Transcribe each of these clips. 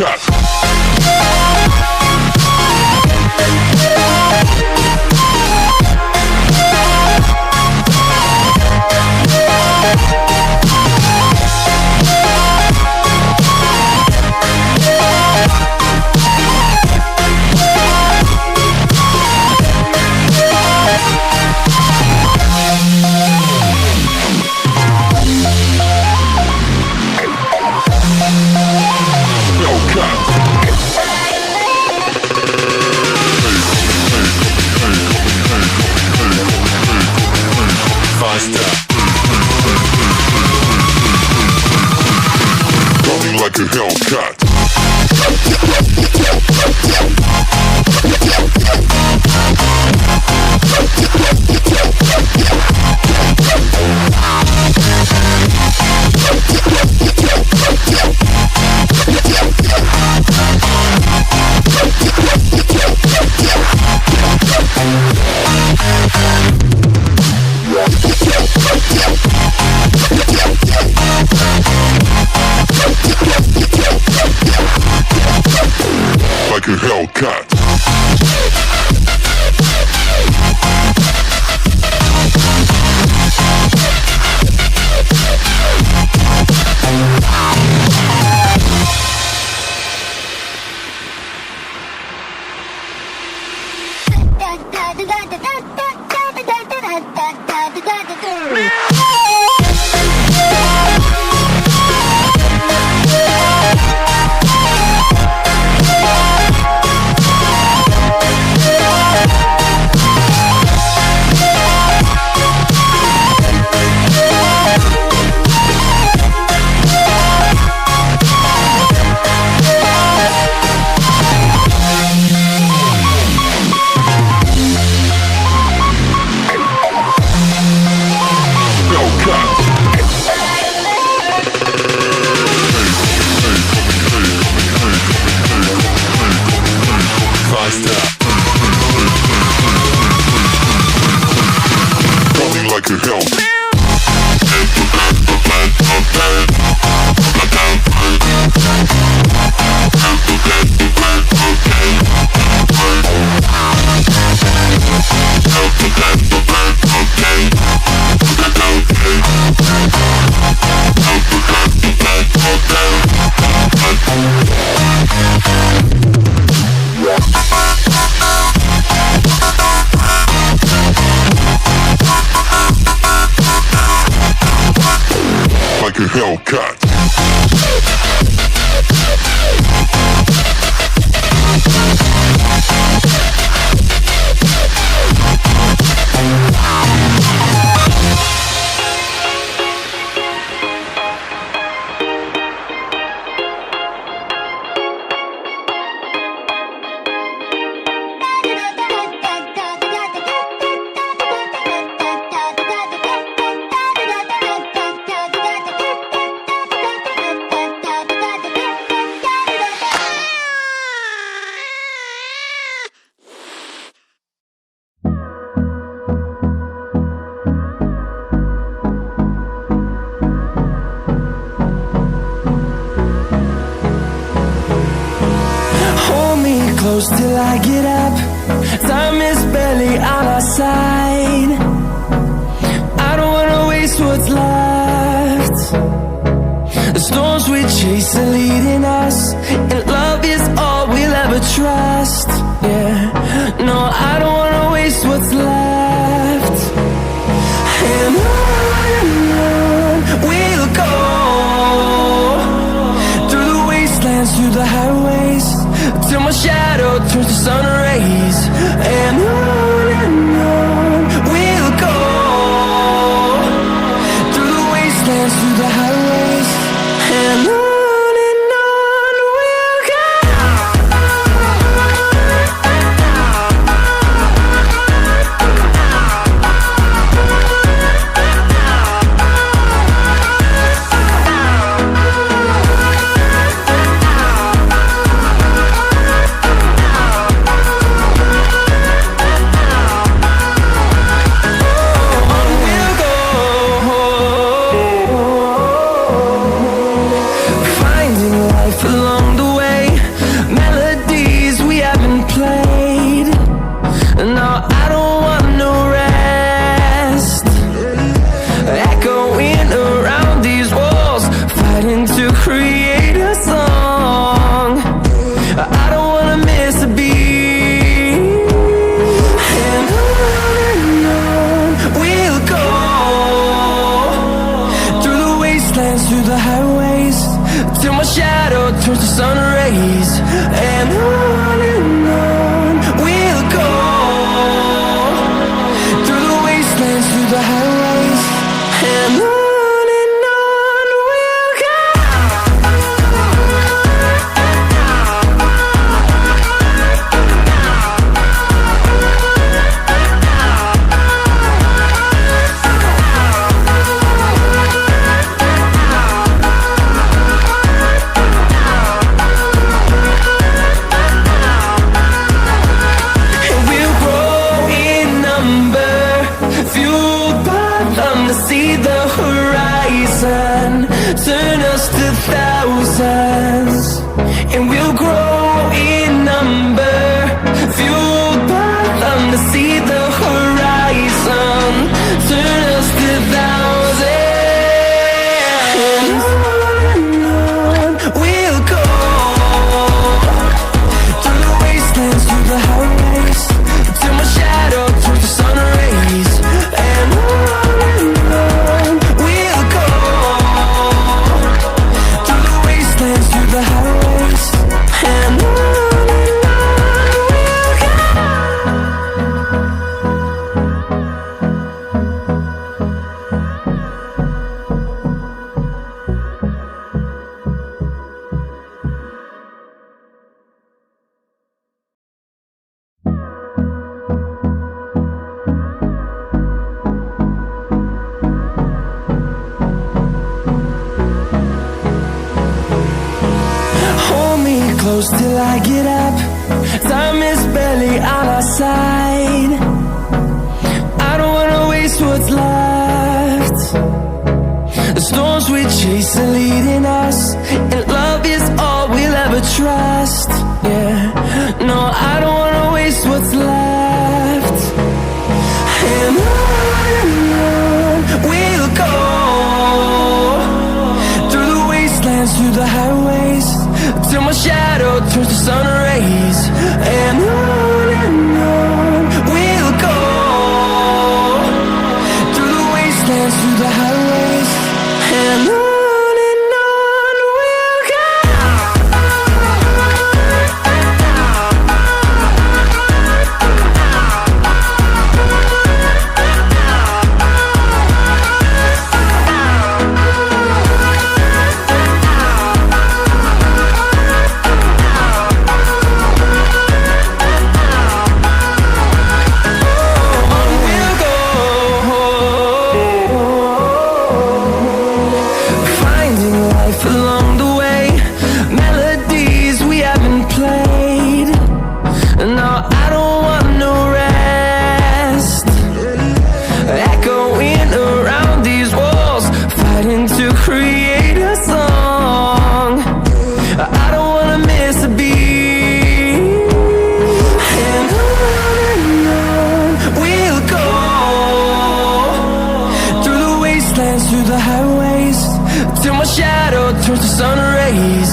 Hellcat. Like a Hellcat. Like a Hellcat. Like a Hellcat. Like a Hellcat. Close till I get up. Time is barely on our side. I don't wanna waste what's left. The storms we chase are leading us, and love is all we'll ever trust. Yeah, no, I don't wanna waste what's left. And on we'll go, through the wastelands, through the highways, till my shadow turns to sun rays. And on we'll go, through the wastelands, through the highways. And on we'll go. close till I get up. Time is barely on our side. I don't wanna waste what's left. The storms we chase are leading us, and love is all we'll ever trust. Yeah, no, I don't wanna waste what's left. And on we'll go, through the wastelands, through the highways, till my shadow turns to sun rays. And on we'll go, through the wastelands, through the highways, and on we'll go. Along the way, melodies we haven't played. No, I don't want no rest. Echoing around these walls, fighting to create a song. I don't wanna miss a beat. And on we'll go, through the wastelands, through the highways, till my shadow turns to sun rays.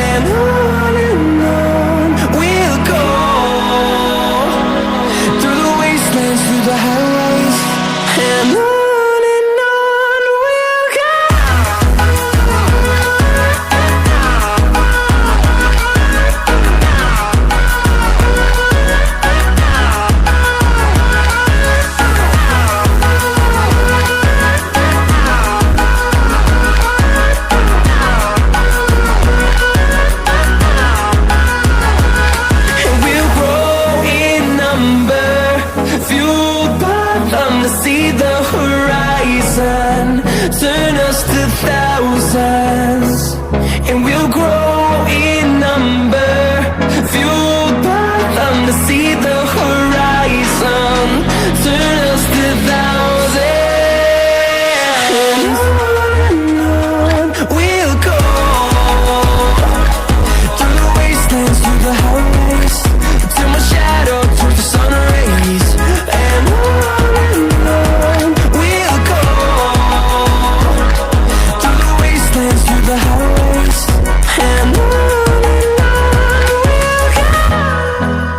And on we'll go, through the wastelands, through the highways, and on we'll go. Fueled by them to see the horizon, turn us to thousands, and we'll grow